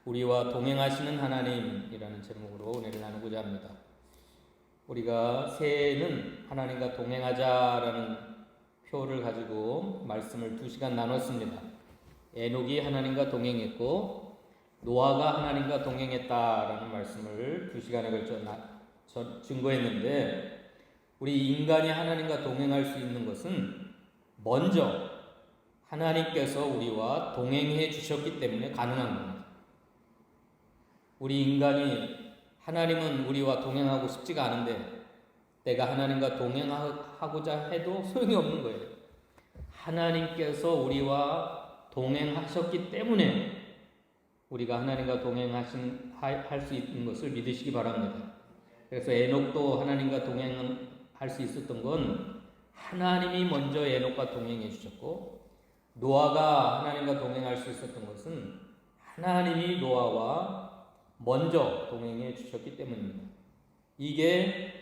우리와 동행하시는 하나님이라는 제목으로 은혜를 나누고자 합니다. 우리가 새해에는 하나님과 동행하자라는 표를 가지고 말씀을 2시간 나눴습니다. 에녹이 하나님과 동행했고 노아가 하나님과 동행했다라는 말씀을 2시간에 걸쳐 증거했는데, 우리 인간이 하나님과 동행할 수 있는 것은 먼저 하나님께서 우리와 동행해 주셨기 때문에 가능한 겁니다. 우리 인간이 하나님은 우리와 동행하고 싶지가 않은데 내가 하나님과 동행하고자 해도 소용이 없는 거예요. 하나님께서 우리와 동행하셨기 때문에 우리가 하나님과 할 수 있는 것을 믿으시기 바랍니다. 그래서 에녹도 하나님과 동행할 수 있었던 건 하나님이 먼저 에녹과 동행해 주셨고, 노아가 하나님과 동행할 수 있었던 것은 하나님이 노아와 먼저 동행해 주셨기 때문입니다. 이게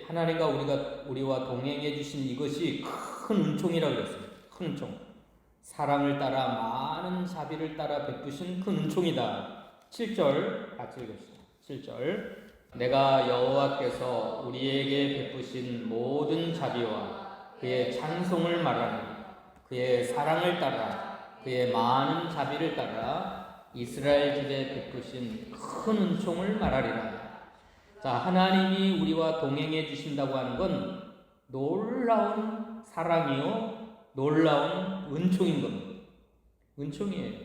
하나님과 우리와 동행해 주신 이것이 큰 은총이라고 그랬어요. 큰 은총. 사랑을 따라 많은 자비를 따라 베푸신 큰 은총이다. 7절 같이 읽읍시다. 7절. 내가 여호와께서 우리에게 베푸신 모든 자비와 그의 찬송을 말하니 그의 사랑을 따라 그의 많은 자비를 따라 이스라엘 집에 베푸신 큰 은총을 말하리라. 자, 하나님이 우리와 동행해 주신다고 하는 건 놀라운 사랑이요, 놀라운 은총인 겁니다. 은총이에요.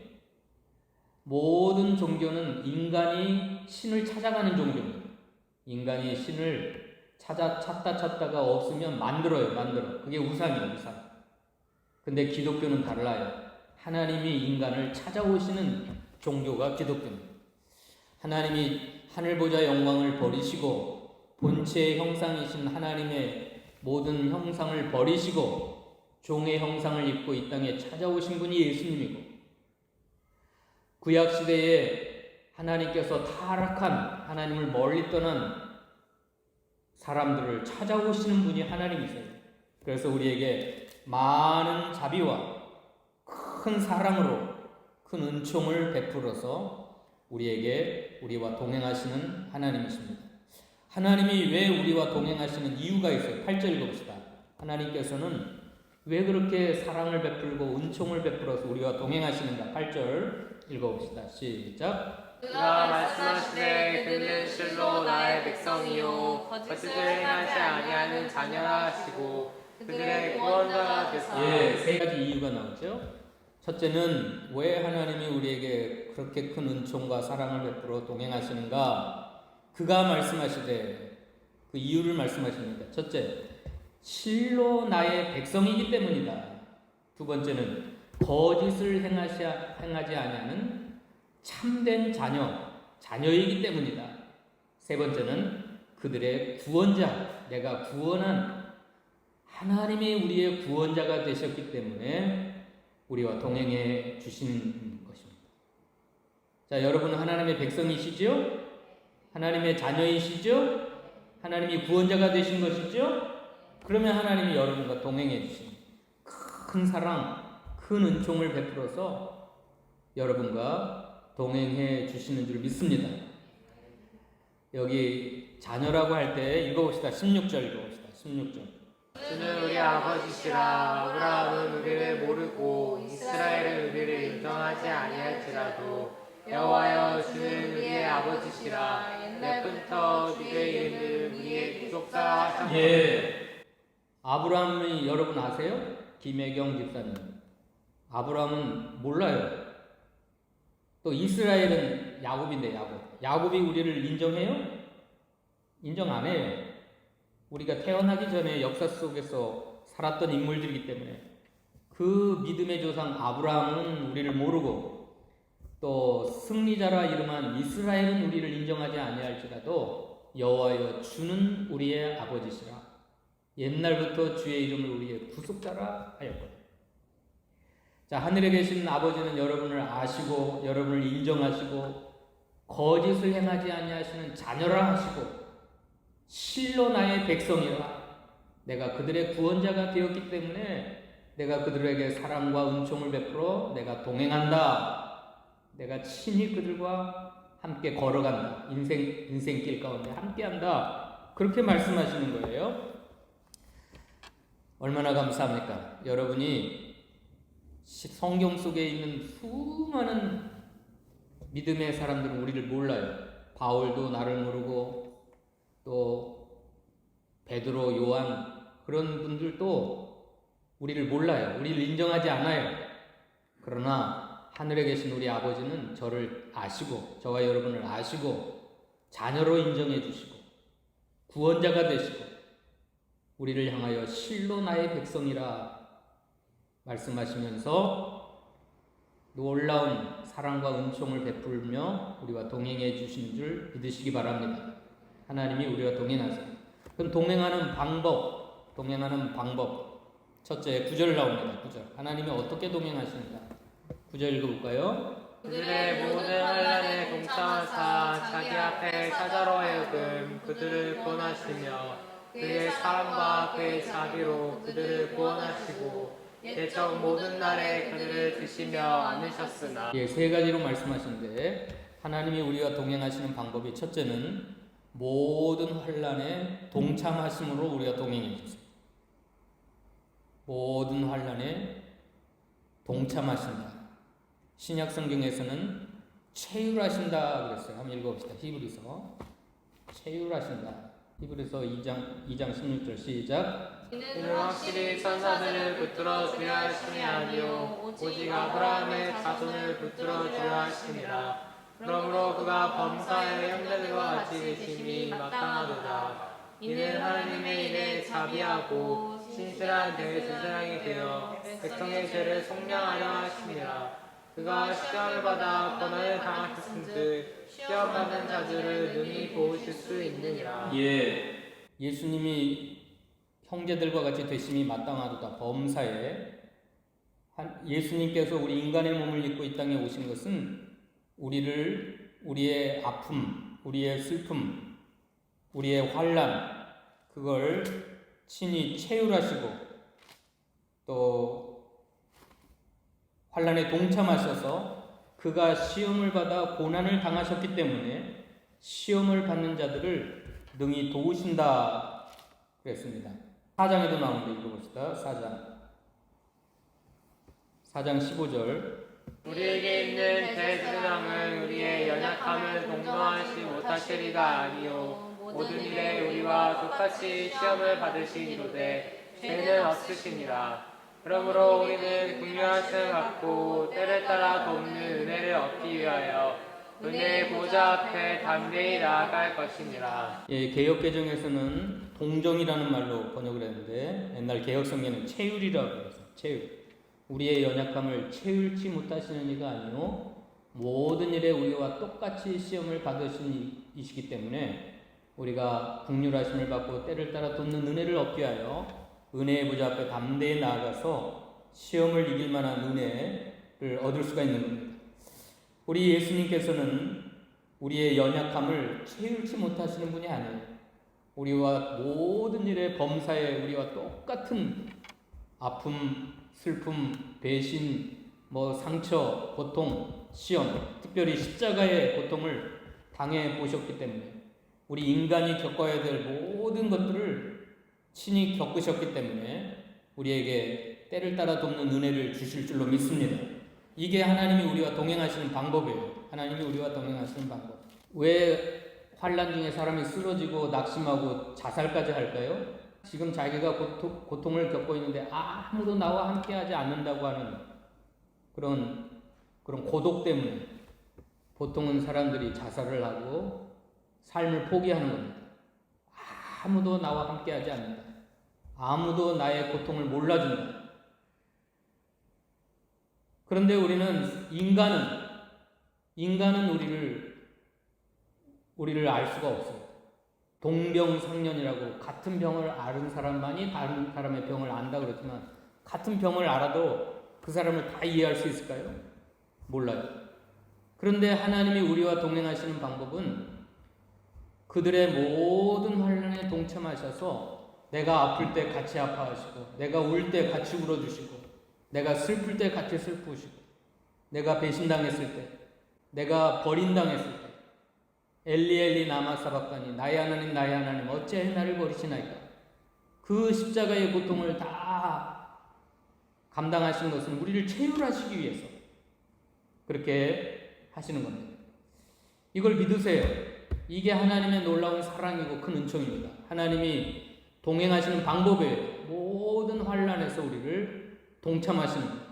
모든 종교는 인간이 신을 찾아가는 종교입니다. 인간이 신을 찾다가 없으면 만들어. 그게 우상이에요, 우상. 근데 기독교는 달라요. 하나님이 인간을 찾아오시는 종교가 기독교입니다. 하나님이 하늘보좌 영광을 버리시고 본체의 형상이신 하나님의 모든 형상을 버리시고 종의 형상을 입고 이 땅에 찾아오신 분이 예수님이고, 구약시대에 하나님께서 타락한, 하나님을 멀리 떠난 사람들을 찾아오시는 분이 하나님이세요. 그래서 우리에게 많은 자비와 큰 사랑으로 큰 은총을 베풀어서 우리와 동행하시는 하나님이십니다. 하나님이 왜 우리와 동행하시는 이유가 있어요. 8절 읽어봅시다. 하나님께서는 왜 그렇게 사랑을 베풀고 은총을 베풀어서 우리와 동행하시는가. 8절 읽어봅시다. 시작. 그가 말씀하시되 그는 실로 나의 백성이요 거짓을 행하지 아니하는 자녀라 하시고 그들의 구원자가 되사. 세 가지 이유가 나오죠. 첫째는 왜 하나님이 우리에게 그렇게 큰 은총과 사랑을 베풀어 동행하시는가. 그가 말씀하시되 그 이유를 말씀하십니다. 첫째, 실로 나의 백성이기 때문이다. 두 번째는 거짓을 행하지 아니하는 참된 자녀이기 때문이다. 세 번째는 그들의 구원자, 내가 구원한 하나님이 우리의 구원자가 되셨기 때문에 우리와 동행해 주시는 것입니다. 자, 여러분은 하나님의 백성이시죠? 하나님의 자녀이시죠? 하나님이 구원자가 되신 것이죠? 그러면 하나님이 여러분과 동행해 주신 큰 사랑, 큰 은총을 베풀어서 여러분과 동행해 주시는 줄 믿습니다. 여기 자녀라고 할 때 읽어봅시다. 16절 읽어봅시다. 16절. 주는 우리 아버지시라. 아브라함은 우리를 모르고 이스라엘은 우리를 인정하지 아니할지라도 여호와여 주는 우리의 아버지시라. 옛날부터 주의 이름을 우리의 구속사 하셨고. 아브라함이 여러분 아세요? 김혜경 집사님. 아브라함은 몰라요. 또 이스라엘은 야곱인데 야곱이 우리를 인정해요? 인정 안 해요. 우리가 태어나기 전에 역사 속에서 살았던 인물들이기 때문에 그 믿음의 조상 아브라함은 우리를 모르고, 또 승리자라 이름한 이스라엘은 우리를 인정하지 아니할지라도 여호와여 주는 우리의 아버지시라. 옛날부터 주의 이름을 우리의 구속자라 하였거든요. 자, 하늘에 계신 아버지는 여러분을 아시고 여러분을 인정하시고 거짓을 행하지 아니하시는 자녀라 하시고 실로 나의 백성이라. 내가 그들의 구원자가 되었기 때문에 내가 그들에게 사랑과 은총을 베풀어 내가 동행한다. 내가 친히 그들과 함께 걸어간다. 인생길 가운데 함께한다. 그렇게 말씀하시는 거예요. 얼마나 감사합니까? 여러분이 성경 속에 있는 수많은 믿음의 사람들은 우리를 몰라요. 바울도 나를 모르고 또 베드로, 요한 그런 분들도 우리를 몰라요. 우리를 인정하지 않아요. 그러나 하늘에 계신 우리 아버지는 저를 아시고 저와 여러분을 아시고 자녀로 인정해 주시고 구원자가 되시고 우리를 향하여 실로 나의 백성이라 말씀하시면서 놀라운 사랑과 은총을 베풀며 우리와 동행해 주신 줄 믿으시기 바랍니다. 하나님이 우리와 동행하세요. 그럼 동행하는 방법 첫째 9절 나옵니다. 9절 하나님이 어떻게 동행하시는가 9절 읽어볼까요? 그들의 모든 환난에 동참하사 자기 앞에 사자로 하여금 그들을 구원하시며 그의 사랑과 그의 자비로 그들을 구원하시고 예적 모든 날에 그들을 드시며 안으셨으나. 세 가지로 말씀하시는데 하나님이 우리와 동행하시는 방법이 첫째는 모든 환난에 동참하심으로 우리가 동행해 주세요. 모든 환난에 동참하신다. 신약 성경에서는 체휼하신다 그랬어요. 한번 읽어봅시다. 히브리서 체휼하신다. 히브리서 2장 16절 시작. 이는 확실히 천사들을 붙들어 주려 하심이 아니요 오직 아브라함의 자손을 붙들어 주려 하심이라. 그러므로 그가 범사의 형제들과 같이 계심이 마땅하도다. 이는 하나님의 일에 자비하고 신실한 대제사장이 되어 백성의 죄를 속량하려 하심이라. 그가 시험을 받아 고난을 당하셨은즉 시험 받는 자들을 능히 도우실 수 있느니라. 예수님이 형제들과 같이 되심이 마땅하도다. 범사에 예수님께서 우리 인간의 몸을 입고 이 땅에 오신 것은 우리의 아픔, 우리의 슬픔, 우리의 환난 그걸 친히 체휼하시고 또 환난에 동참하셔서 그가 시험을 받아 고난을 당하셨기 때문에 시험을 받는 자들을 능히 도우신다 그랬습니다. 4장에도 나오는데 읽어봅시다. 4장 15절 우리에게 있는 대제사장은 우리의 연약함을 동정하지 못하시리가 아니요 모든 일에 우리와 똑같이 시험을 받으시기로되 죄는 없으시니라. 그러므로 우리는 긍휼하심을 받고 때를 따라 돕는 은혜를 얻기 위하여 은혜의 보좌 앞에 담대히 나아갈 것이니라. 개역개정에서는 동정이라는 말로 번역을 했는데 옛날 개역성경에는 체휼이라고 그랬어요. 체휼. 우리의 연약함을 체휼치 못하시는 이가 아니요 모든 일에 우리와 똑같이 시험을 받으신 이시기 때문에 우리가 긍휼하심을 받고 때를 따라 돕는 은혜를 얻기 위하여 은혜의 보좌 앞에 담대히 나아가서 시험을 이길 만한 은혜를 얻을 수가 있는 겁니다. 우리 예수님께서는 우리의 연약함을 채울지 못하시는 분이 아니에요. 우리와 모든 일의 범사에 우리와 똑같은 아픔, 슬픔, 배신, 상처, 고통, 시험, 특별히 십자가의 고통을 당해 보셨기 때문에 우리 인간이 겪어야 될 모든 것들을 친히 겪으셨기 때문에 우리에게 때를 따라 돕는 은혜를 주실 줄로 믿습니다. 이게 하나님이 우리와 동행하시는 방법이에요. 하나님이 우리와 동행하시는 방법. 왜 환난 중에 사람이 쓰러지고 낙심하고 자살까지 할까요? 지금 자기가 고통을 겪고 있는데 아무도 나와 함께하지 않는다고 하는 그런 고독 때문에 보통은 사람들이 자살을 하고 삶을 포기하는 겁니다. 아무도 나와 함께하지 않는다. 아무도 나의 고통을 몰라준다. 그런데 인간은 우리를 알 수가 없어요. 동병상련이라고 같은 병을 앓은 사람만이 다른 사람의 병을 안다 그랬지만 같은 병을 알아도 그 사람을 다 이해할 수 있을까요? 몰라요. 그런데 하나님이 우리와 동행하시는 방법은 그들의 모든 환난에 동참하셔서 내가 아플 때 같이 아파하시고 내가 울 때 같이 울어주시고 내가 슬플 때 같이 슬프시고 내가 배신당했을 때 내가 버림당했을 때 엘리 엘리 라마 사박다니 나의 하나님 어찌하여 나를 버리시나이까. 그 십자가의 고통을 다 감당하신 것은 우리를 체휼하시기 위해서 그렇게 하시는 겁니다. 이걸 믿으세요. 이게 하나님의 놀라운 사랑이고 큰 은총입니다. 하나님이 동행하시는 방법이에요. 모든 환난에서 우리를 동참하시는 것.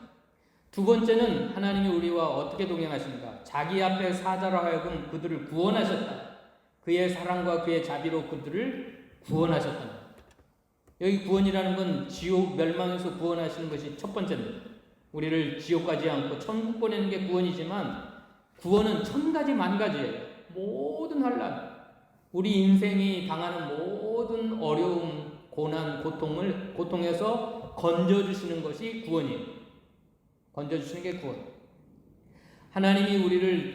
두 번째는 하나님이 우리와 어떻게 동행하신가? 자기 앞에 사자로 하여금 그들을 구원하셨다. 그의 사랑과 그의 자비로 그들을 구원하셨다. 여기 구원이라는 건 지옥 멸망에서 구원하시는 것이 첫 번째입니다. 우리를 지옥 가지 않고 천국 보내는 게 구원이지만 구원은 천 가지 만 가지예요. 모든 환난, 우리 인생이 당하는 모든 어려움, 고난, 고통에서 건져주시는 것이 구원이에요. 건져주시는 게 구원. 하나님이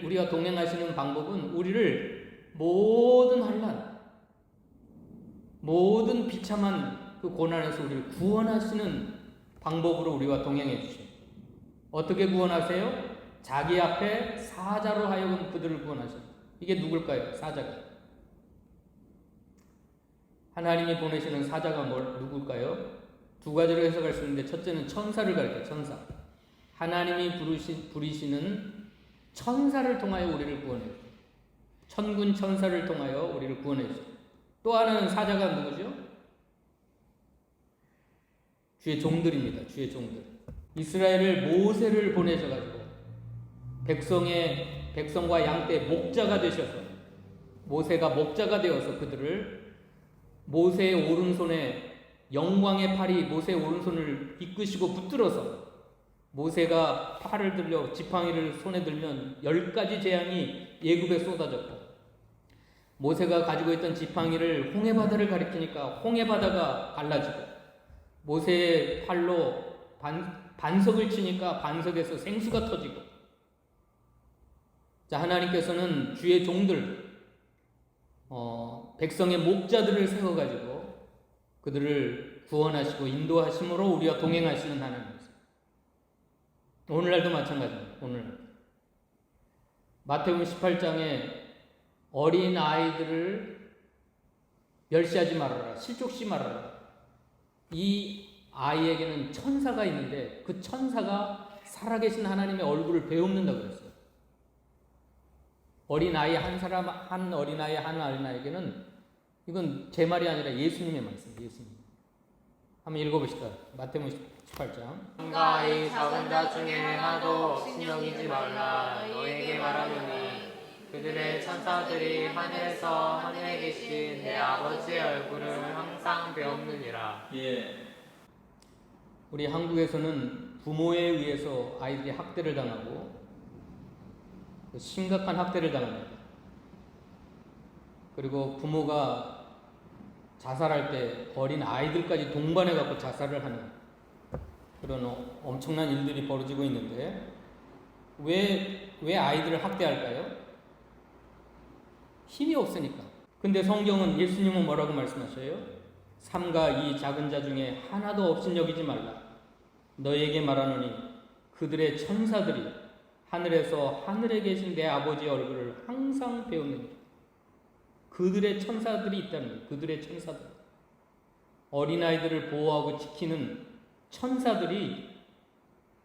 우리와 동행하시는 방법은 우리를 모든 환난, 모든 비참한 그 고난에서 우리를 구원하시는 방법으로 우리와 동행해 주시오. 어떻게 구원하세요? 자기 앞에 사자로 하여금 그들을 구원하시오. 이게 누굴까요? 사자가. 하나님이 보내시는 사자가 누굴까요? 두 가지로 해석할 수 있는데 첫째는 천사를 가리켜요. 천사. 하나님이 부리시는 천사를 통하여 우리를 구원해요. 천군 천사를 통하여 우리를 구원해요. 또 하나는 사자가 누구죠? 주의 종들입니다. 주의 종들. 이스라엘을 모세를 보내셔가지고 백성과 양떼의 목자가 되셔서 모세가 목자가 되어서 그들을 모세의 오른손에 영광의 팔이 모세의 오른손을 이끄시고 붙들어서 모세가 팔을 들려 지팡이를 손에 들면 10가지 재앙이 예굽에 쏟아졌고 모세가 가지고 있던 지팡이를 홍해바다를 가리키니까 홍해바다가 갈라지고 모세의 팔로 반석을 치니까 반석에서 생수가 터지고 자 하나님께서는 주의 종들 백성의 목자들을 세워가지고 그들을 구원하시고 인도하심으로 우리와 동행하시는 하나님입니다. 오늘날도 마찬가지입니다. 오늘 마태복음 18장에 어린 아이들을 멸시하지 말아라, 실족시 말아라. 이 아이에게는 천사가 있는데 그 천사가 살아계신 하나님의 얼굴을 배웁는다고 그랬어요. 어린아이 한 어린아이에게는 이건 제 말이 아니라 예수님의 말씀이에요. 예수님. 한번 읽어보시다. 마태복음 18장. 누가 이 작은 자 중에 하나도 없인 여기지 말라. 너에게 말하노니 그들의 천사들이 하늘에서 하늘에 계신 내 아버지의 얼굴을 항상 배우느니라. 예. 우리 한국에서는 부모에 의해서 아이들이 학대를 당하고 심각한 학대를 당합니다. 그리고 부모가 자살할 때 어린 아이들까지 동반해 갖고 자살을 하는 그런 엄청난 일들이 벌어지고 있는데 왜 아이들을 학대할까요? 힘이 없으니까. 근데 성경은 예수님은 뭐라고 말씀하셔요? 삼가 이 작은 자 중에 하나도 없인 여기지 말라. 너에게 말하노니 그들의 천사들이 하늘에서 하늘에 계신 내 아버지의 얼굴을 항상 배우느니라. 그들의 천사들이 있다는 거예요. 그들의 천사들. 어린아이들을 보호하고 지키는 천사들이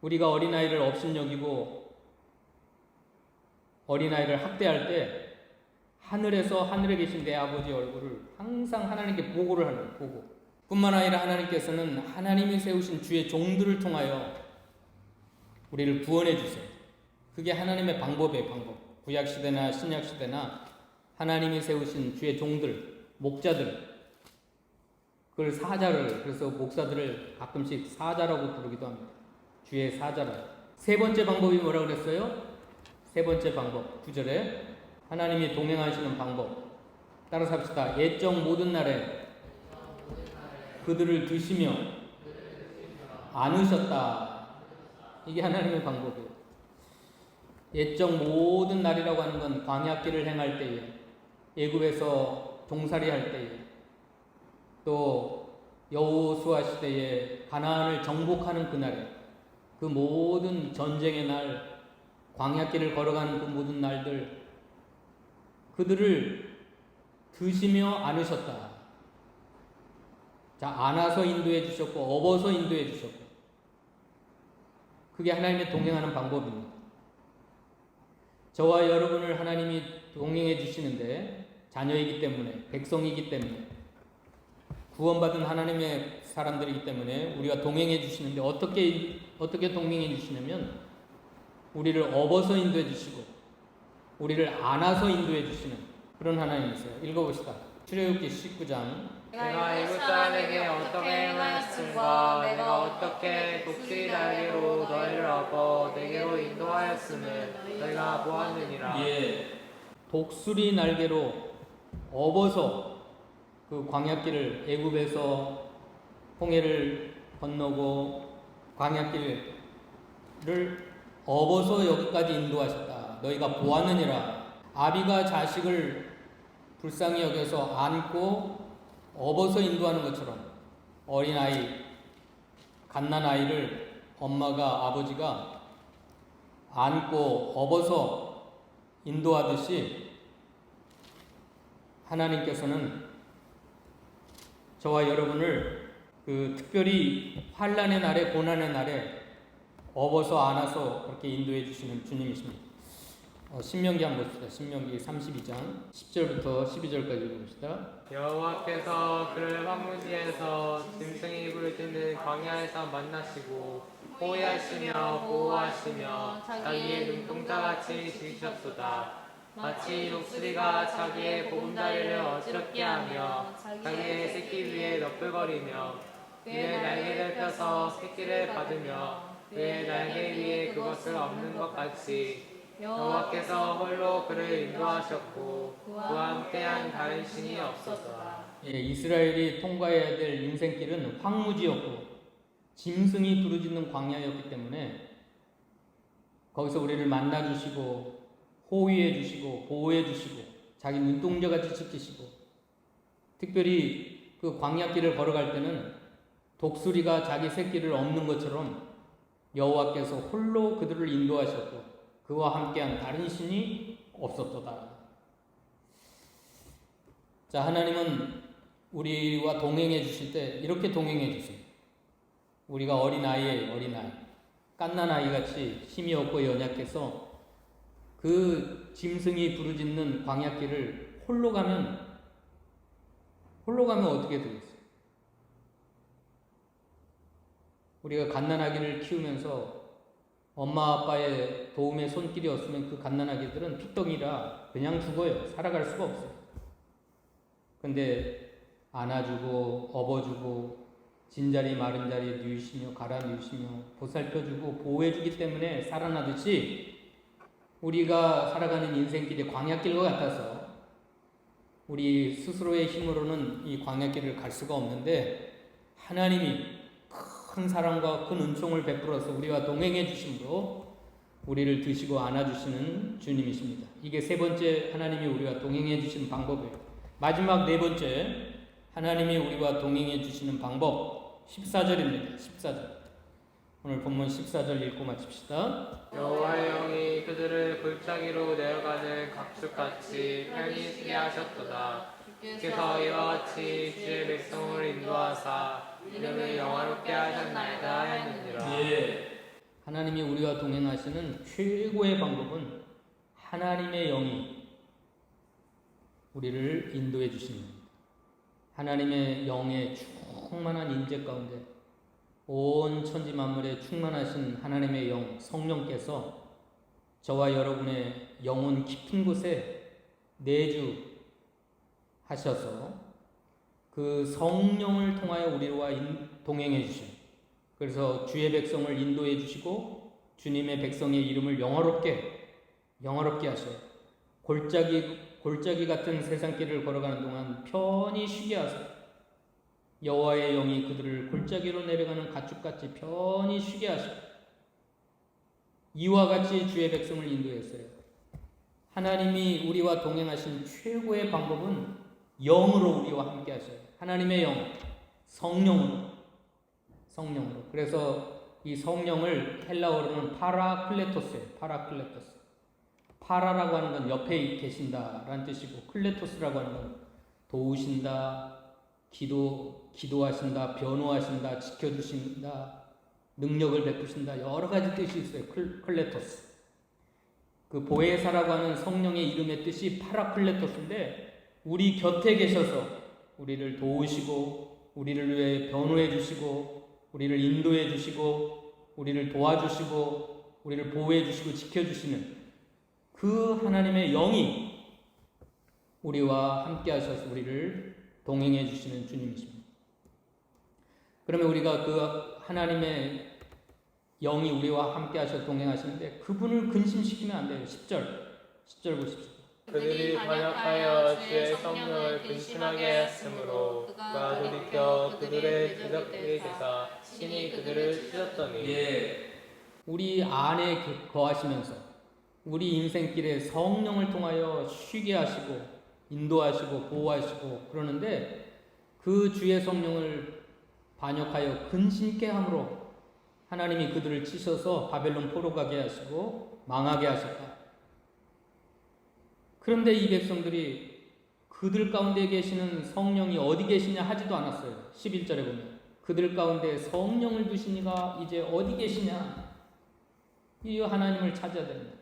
우리가 어린아이를 업신여기고 어린아이를 학대할 때 하늘에서 하늘에 계신 내 아버지의 얼굴을 항상 하나님께 보고를 하는 거예요. 보고. 뿐만 아니라 하나님께서는 하나님이 세우신 주의 종들을 통하여 우리를 구원해 주세요. 그게 하나님의 방법이에요. 방법. 구약시대나 신약시대나 하나님이 세우신 주의 종들, 목자들, 그걸 사자를, 그래서 목사들을 가끔씩 사자라고 부르기도 합니다. 주의 사자라. 세 번째 방법이 뭐라고 그랬어요? 세 번째 방법, 9절에 하나님이 동행하시는 방법. 따라서 합시다. 옛적 모든 날에 그들을 두시며 안으셨다. 이게 하나님의 방법이에요. 옛적 모든 날이라고 하는 건 광야길을 행할 때에, 애굽에서 종살이 할 때에, 또 여호수아 시대에 가나안을 정복하는 그날에, 그 모든 전쟁의 날, 광야길을 걸어가는 그 모든 날들 그들을 드시며 안으셨다. 자, 안아서 인도해 주셨고 업어서 인도해 주셨고 그게 하나님의 동행하는 방법입니다. 저와 여러분을 하나님이 동행해 주시는데 자녀이기 때문에 백성이기 때문에 구원받은 하나님의 사람들이기 때문에 우리가 동행해 주시는데 어떻게 동행해 주시냐면 우리를 업어서 인도해 주시고 우리를 안아서 인도해 주시는 그런 하나님이세요. 읽어봅시다. 출애굽기 19장. 내가 이웃 사람에게 어떻게 행하였음과 내가 어떻게 독수리 날개로 너희를 업어 내게로 인도하였음을 너희가 보았느니라. 예, 독수리 날개로 업어서 그 광야길을 애굽에서 홍해를 건너고 광야길을 업어서 여기까지 인도하셨다. 너희가 보았느니라. 아비가 자식을 불쌍히 여겨서 안고 업어서 인도하는 것처럼 어린아이, 갓난아이를 엄마가 아버지가 안고 업어서 인도하듯이 하나님께서는 저와 여러분을 그 특별히 환난의 날에 고난의 날에 업어서 안아서 그렇게 인도해 주시는 주님이십니다. 신명기 한번 봅시다. 신명기 32장 10절부터 12절까지 읽어봅시다. 여호와께서 그를 황무지에서 짐승이 부르짖는 광야에서 만나시고 호위하시며 보호하시며 자기의 눈동자같이 지키셨도다. 마치 독수리가 자기의 보금자리를 어지럽게 하며 자기의 새끼 위에 너풀거리며 그의 날개를 펴서 새끼를 받으며 그의 날개 위에 그것을 엎는 것 같이 여호와께서 홀로 그를 인도하셨고 그와 함께한 다른 신이 없었더라. 예, 이스라엘이 통과해야 될 인생길은 황무지였고 짐승이 부르짖는 광야였기 때문에 거기서 우리를 만나주시고 호위해 주시고 보호해 주시고 자기 눈동자같이 지키시고 특별히 그 광야길을 걸어갈 때는 독수리가 자기 새끼를 엎는 것처럼 여호와께서 홀로 그들을 인도하셨고 그와 함께한 다른 신이 없었도다. 자, 하나님은 우리와 동행해 주실 때 이렇게 동행해 주세요. 우리가 어린아이예요. 어린아이. 갓난아이같이 힘이 없고 연약해서 그 짐승이 부르짖는 광야길을 홀로 가면 어떻게 되겠어요? 우리가 갓난아기를 키우면서 엄마 아빠의 도움의 손길이 없으면 그 갓난아기들은 피덩이라 그냥 죽어요. 살아갈 수가 없어요. 근데 안아주고 업어주고 진자리 마른 자리 누이시며 갈아 누이시며 보살펴주고 보호해주기 때문에 살아나듯이 우리가 살아가는 인생길이 광야길과 같아서 우리 스스로의 힘으로는 이 광야길을 갈 수가 없는데 하나님이 큰 사랑과 큰 은총을 베풀어서 우리와 동행해 주심으로 우리를 드시고 안아주시는 주님이십니다. 이게 세 번째 하나님이 우리와 동행해 주시는 방법이에요. 마지막 네 번째 하나님이 우리와 동행해 주시는 방법 14절입니다. 14절. 오늘 본문 14절 읽고 마칩시다. 여호와의 영이 그들을 골짜기로 내어가는 각축같이 편히 쓰게 하셨도다. 주께서 이와 같이 주의 백성을 인도하사 이름을 영화롭게 하셨나이다 하였느니라. 예. 하나님이 우리와 동행하시는 최고의 방법은 하나님의 영이 우리를 인도해 주십니다. 하나님의 영의 충만한 임재 가운데 온 천지 만물에 충만하신 하나님의 영 성령께서 저와 여러분의 영혼 깊은 곳에 내주하셔서 그 성령을 통하여 우리와 동행해 주시고 그래서 주의 백성을 인도해 주시고 주님의 백성의 이름을 영화롭게 하셔요. 골짜기 같은 세상길을 걸어가는 동안 편히 쉬게 하세요. 여호와의 영이 그들을 골짜기로 내려가는 가축같이 편히 쉬게 하시고 이와 같이 주의 백성을 인도했어요. 하나님이 우리와 동행하신 최고의 방법은 영으로 우리와 함께 하셔요. 하나님의 영, 성령으로. 그래서 이 성령을 헬라어로는 파라클레토스예요. 파라클레토스. 파라라고 하는 건 옆에 계신다라는 뜻이고, 클레토스라고 하는 건 도우신다, 기도하신다, 변호하신다, 지켜주신다, 능력을 베푸신다, 여러 가지 뜻이 있어요. 클레토스. 그 보혜사라고 하는 성령의 이름의 뜻이 파라클레토스인데, 우리 곁에 계셔서 우리를 도우시고, 우리를 위해 변호해 주시고, 우리를 인도해 주시고, 우리를 도와주시고, 우리를 보호해 주시고, 지켜주시는 그 하나님의 영이 우리와 함께 하셔서 우리를 동행해 주시는 주님이십니다. 그러면 우리가 그 하나님의 영이 우리와 함께 하셔서 동행하시는데, 그분을 근심시키면 안 돼요. 10절 보십시오. 그들이 반역하여 주의 성령을 근심하게 했으므로 그가 돌이켜 그들의 대적에게 되사 친히 그들을 찢었더니. 예, 우리 안에 거하시면서 우리 인생길에 성령을 통하여 쉬게 하시고 인도하시고 보호하시고 그러는데, 그 주의 성령을 반역하여 근심케 함으로 하나님이 그들을 치셔서 바벨론 포로 가게 하시고 망하게 하셨다. 그런데 이 백성들이 그들 가운데 계시는 성령이 어디 계시냐 하지도 않았어요. 11절에 보면 그들 가운데 성령을 두시니가 이제 어디 계시냐, 이 하나님을 찾아야 됩니다.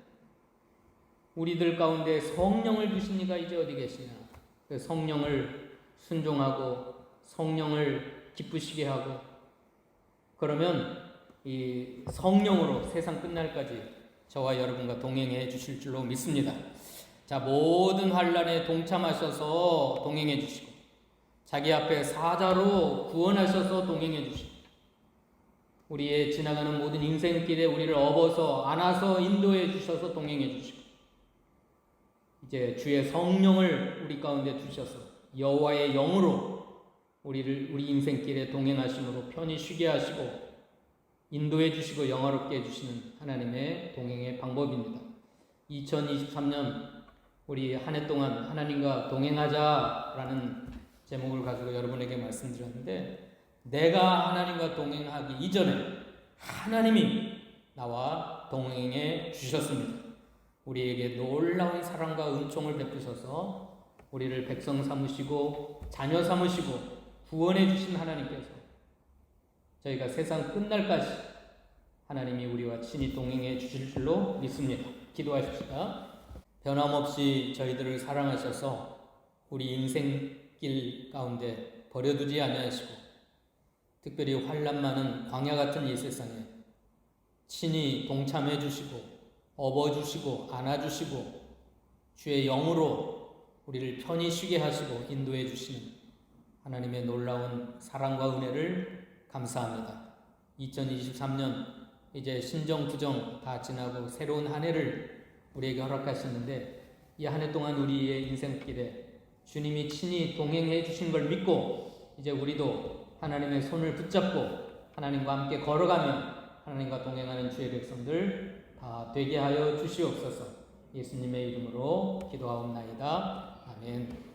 우리들 가운데 성령을 두시니가 이제 어디 계시냐, 그 성령을 순종하고 성령을 기쁘시게 하고, 그러면 이 성령으로 세상 끝날까지 저와 여러분과 동행해 주실 줄로 믿습니다. 자, 모든 환난에 동참하셔서 동행해 주시고, 자기 앞에 사자로 구원하셔서 동행해 주시고, 우리의 지나가는 모든 인생길에 우리를 업어서 안아서 인도해 주셔서 동행해 주시고, 이제 주의 성령을 우리 가운데 두셔서 여호와의 영으로 우리 인생길에 동행하심으로 편히 쉬게 하시고 인도해 주시고 영화롭게 해주시는 하나님의 동행의 방법입니다. 2023년 우리 한 해 동안 하나님과 동행하자라는 제목을 가지고 여러분에게 말씀드렸는데, 내가 하나님과 동행하기 이전에 하나님이 나와 동행해 주셨습니다. 우리에게 놀라운 사랑과 은총을 베푸셔서 우리를 백성 삼으시고 자녀 삼으시고 구원해 주신 하나님께서 저희가 세상 끝날까지 하나님이 우리와 친히 동행해 주실 줄로 믿습니다. 기도하십시다. 변함없이 저희들을 사랑하셔서 우리 인생길 가운데 버려두지 아니하시고, 특별히 환난 많은 광야 같은 이 세상에 친히 동참해 주시고 업어주시고 안아주시고 주의 영으로 우리를 편히 쉬게 하시고 인도해 주시는 하나님의 놀라운 사랑과 은혜를 감사합니다. 2023년 이제 신정 부정 다 지나고 새로운 한 해를 우리에게 허락하시는데, 이 한 해 동안 우리의 인생길에 주님이 친히 동행해 주신 걸 믿고 이제 우리도 하나님의 손을 붙잡고 하나님과 함께 걸어가며 하나님과 동행하는 주의 백성들 다 되게 하여 주시옵소서. 예수님의 이름으로 기도하옵나이다. 아멘.